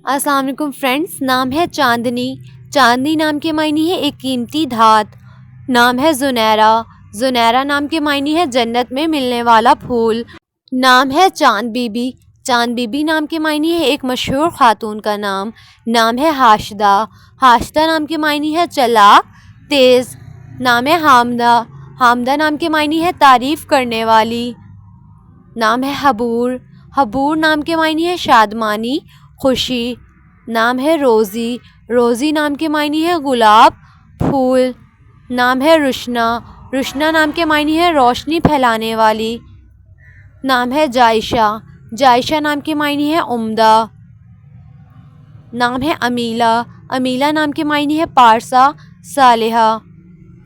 السلام علیکم فرینڈس، نام ہے چاندنی۔ چاندنی نام کے معنی ہے ایک قیمتی دھات۔ نام ہے زنیرہ۔ زنیرہ نام کے معنی ہے جنت میں ملنے والا پھول۔ نام ہے چاند بی بی۔ چاند بی بی نام کے معنی ہے ایک مشہور خاتون کا نام۔ نام ہے حاشدہ۔ حاشدہ نام کے معنی ہے چلاک، تیز۔ نام ہے حامدہ۔ حامدہ نام کے معنی ہے تعریف کرنے والی۔ نام ہے حبور۔ حبور نام کے معنی ہے شادمانی، خوشی۔ نام ہے روزی۔ روزی نام کے معنی ہے گلاب، پھول۔ نام ہے رشنا۔ رشنا نام کے معنی ہے روشنی پھیلانے والی۔ نام ہے جائشہ۔ جائشہ نام کے معنی ہے عمدہ۔ نام ہے امیلہ۔ امیلہ نام کے معنی ہے پارسا، صالحہ۔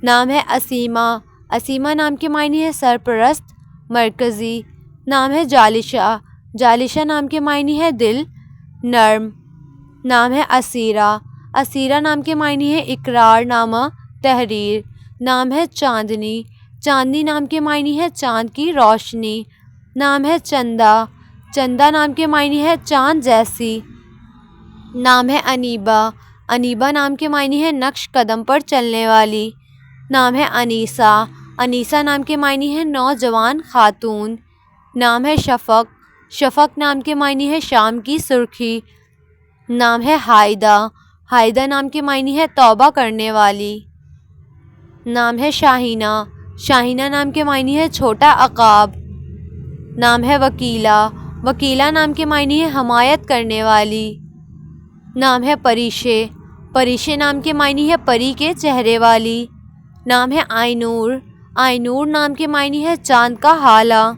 نام ہے اسیمہ۔ اسیمہ نام کے معنی ہے سرپرست، مرکزی۔ نام ہے جالشہ۔ جالشہ نام کے معنی ہے دل، نرم۔ نام ہے اسیرہ۔ اسیرہ نام کے معنی ہے اقرار نامہ، تحریر۔ نام ہے چاندنی۔ چاندنی نام کے معنی ہے چاند کی روشنی۔ نام ہے چندا۔ چندا نام کے معنی ہے چاند جیسی۔ نام ہے انیبہ۔ انیبہ نام کے معنی ہے نقش قدم پر چلنے والی۔ نام ہے انیسہ۔ انیسہ نام کے معنی ہے نوجوان خاتون۔ نام ہے شفق۔ شفق نام کے معنی ہے شام کی سرخی۔ نام ہے ہائدہ۔ ہائدہ نام کے معنی ہے توبہ کرنے والی۔ نام ہے شاہینہ۔ شاہینہ نام کے معنی ہے چھوٹا عقاب۔ نام ہے وکیلہ۔ وکیلہ نام کے معنی ہے حمایت کرنے والی۔ نام ہے پریشے۔ پریشے نام کے معنی ہے پری کے چہرے والی۔ نام ہے آئینور۔ آئینور نام کے معنی ہے چاند کا ہالہ۔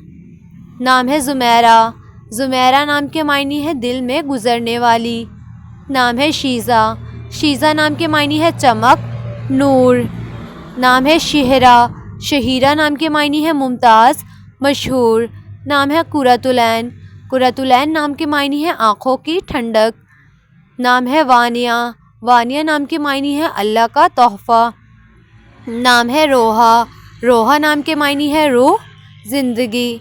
نام ہے زمیرہ۔ زمیرہ نام کے معنی ہے دل میں گزرنے والی۔ نام ہے شیزہ۔ شیزہ نام کے معنی ہے چمک، نور۔ نام ہے شہرہ۔ شہیرہ نام کے معنی ہے ممتاز، مشہور۔ نام ہے قرۃ العین۔ قرۃ العین نام کے معنی ہے آنکھوں کی ٹھنڈک۔ نام ہے وانیہ۔ وانیہ نام کے معنی ہے اللہ کا تحفہ۔ نام ہے روحا۔ روحا نام کے معنی ہے روح، زندگی۔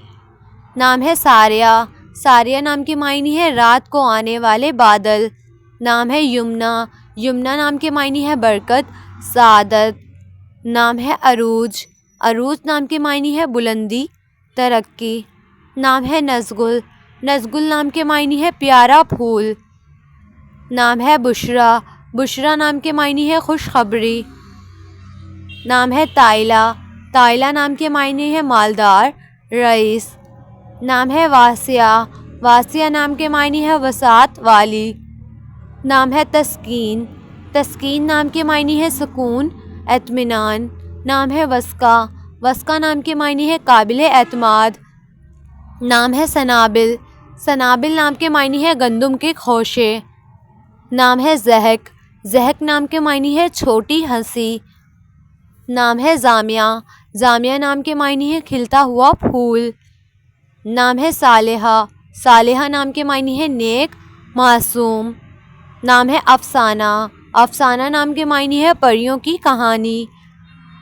نام ہے ساریہ۔ ساریہ نام کے معنی ہے رات کو آنے والے بادل۔ نام ہے یمنا۔ یمنا نام کے معنی ہے برکت، سعادت۔ نام ہے عروج۔ عروج نام کے معنی ہے بلندی، ترقی۔ نام ہے نزگل۔ نزگل نام کے معنی ہے پیارا پھول۔ نام ہے بشریٰ۔ بشریٰ نام کے معنی ہے خوشخبری۔ نام ہے طائلہ۔ طائلہ نام کے معنی ہے مالدار، رئیس۔ نام ہے واسعہ۔ واسعہ نام کے معنی ہے وسعت والی۔ نام ہے تسکین۔ تسکین نام کے معنی ہے سکون، اطمینان۔ نام ہے وثقہ۔ وثقہ نام کے معنی ہے قابل اعتماد۔ نام ہے سنابل۔ سنابل نام کے معنی ہے گندم کے خوشے۔ نام ہے ضحک۔ ضحک نام کے معنی ہے چھوٹی ہنسی۔ نام ہے زامیہ۔ زامیہ نام کے معنی ہے کھلتا ہوا پھول۔ نام ہے صالحہ۔ صالحہ نام کے معنی ہے نیک، معصوم۔ نام ہے افسانہ۔ افسانہ نام کے معنی ہے پریوں کی کہانی۔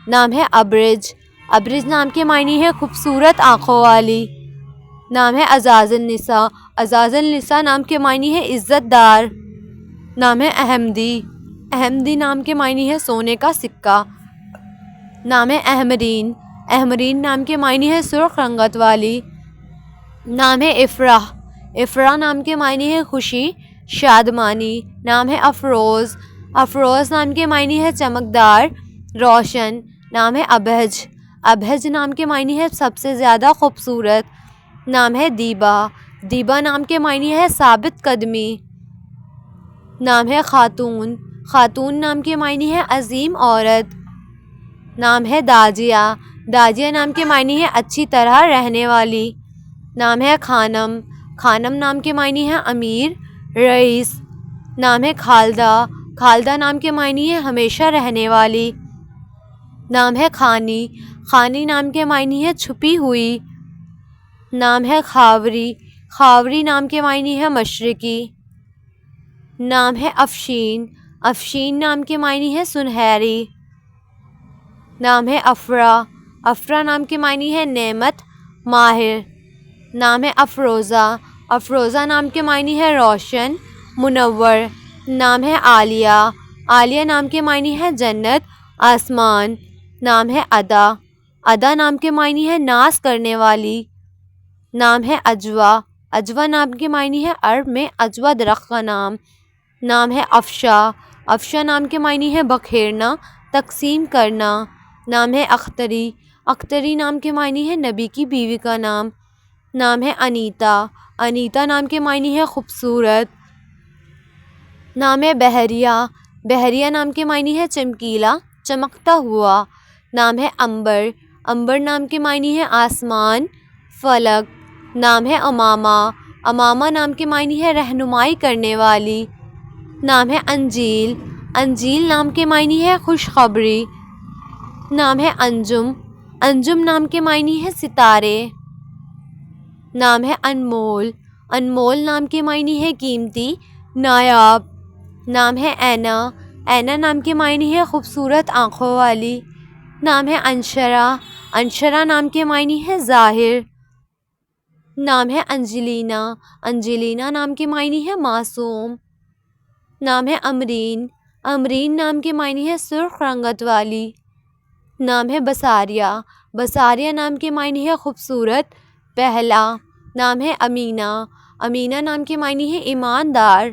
نام ہے ابرج۔ ابرج نام کے معنی ہے خوبصورت آنکھوں والی۔ نام ہے اعزاز النساء۔ اعزاز النساء نام کے معنی ہے عزت دار۔ نام ہے احمدی۔ احمدی نام کے معنی ہے سونے کا سکہ۔ نام ہے احمرین۔ احمرین نام کے معنی ہے سرخ رنگت والی۔ نام ہے افراح۔ افراح نام کے معنی ہے خوشی، شادمانی۔ نام ہے افروز۔ افروز نام کے معنی ہے چمکدار، روشن۔ نام ہے ابہج۔ ابہج نام کے معنی ہے سب سے زیادہ خوبصورت۔ نام ہے دیبا۔ دیبا نام کے معنی ہے ثابت قدمی۔ نام ہے خاتون۔ خاتون نام کے معنی ہے عظیم عورت۔ نام ہے داجیہ۔ داجیہ نام کے معنی ہے اچھی طرح رہنے والی۔ نام ہے خانم۔ خانم نام کے معنی ہے امیر، رئیس۔ نام ہے خالدہ۔ خالدہ نام کے معنی ہے ہمیشہ رہنے والی۔ نام ہے خانی۔ خانی نام کے معنی ہے چھپی ہوئی۔ نام ہے خاوری۔ خاوری نام کے معنی ہے مشرقی۔ نام ہے افشین۔ افشین نام کے معنی ہے سنہری۔ نام ہے افرا۔ افرا نام کے معنی ہے نعمت، ماہر۔ نام ہے افروزہ۔ افروزہ نام کے معنی ہے روشن، منور نام ہے عالیہ، عالیہ نام کے معنی ہے جنت آسمان، نام ہے ادا، ادا نام کے معنی ہے ناز کرنے والی، نام ہے اجوا، اجوا نام کے معنی ہے عرب میں اجوا درخت کا نام ہے افشا، افشا نام کے معنی ہے بکھیرنا تقسیم کرنا، نام ہے اختری، اختری نام کے معنی ہے نبی کی بیوی کا نام ہے انیتا، انیتا نام کے معنی ہے خوبصورت، نام ہے بحریہ، بحریہ نام کے معنی ہے چمکیلا چمکتا ہوا، نام ہے عنبر، عنبر نام کے معنی ہے آسمان فلک، نام ہے امامہ، امامہ نام کے معنی ہے رہنمائی کرنے والی، نام ہے انجیل، انجیل نام کے معنی ہے خوشخبری، نام ہے انجم، انجم نام کے معنی ہے ستارے، نام ہے انمول، انمول نام کے معنی ہے قیمتی نایاب، نام ہے اینا، اینا نام کے معنی ہے خوبصورت آنکھوں والی، نام ہے انشرا، انشرا نام کے معنی ہے ظاہر، نام ہے انجلینا، انجلینا نام کے معنی ہے معصوم، نام ہے امرین، امرین نام کے معنی ہے سرخ رنگت والی، نام ہے بساریہ، بساریہ نام کے معنی ہے خوبصورت پہلا، نام ہے امینہ، امینہ نام کے معنی ہے ایماندار،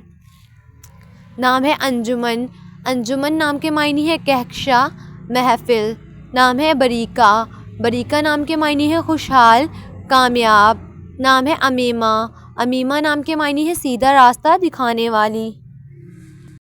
نام ہے انجمن، انجمن نام کے معنی ہے کہکشاں محفل، نام ہے بریکہ، بریکہ نام کے معنی ہے خوشحال کامیاب، نام ہے امیمہ، امیمہ نام کے معنی ہے سیدھا راستہ دکھانے والی۔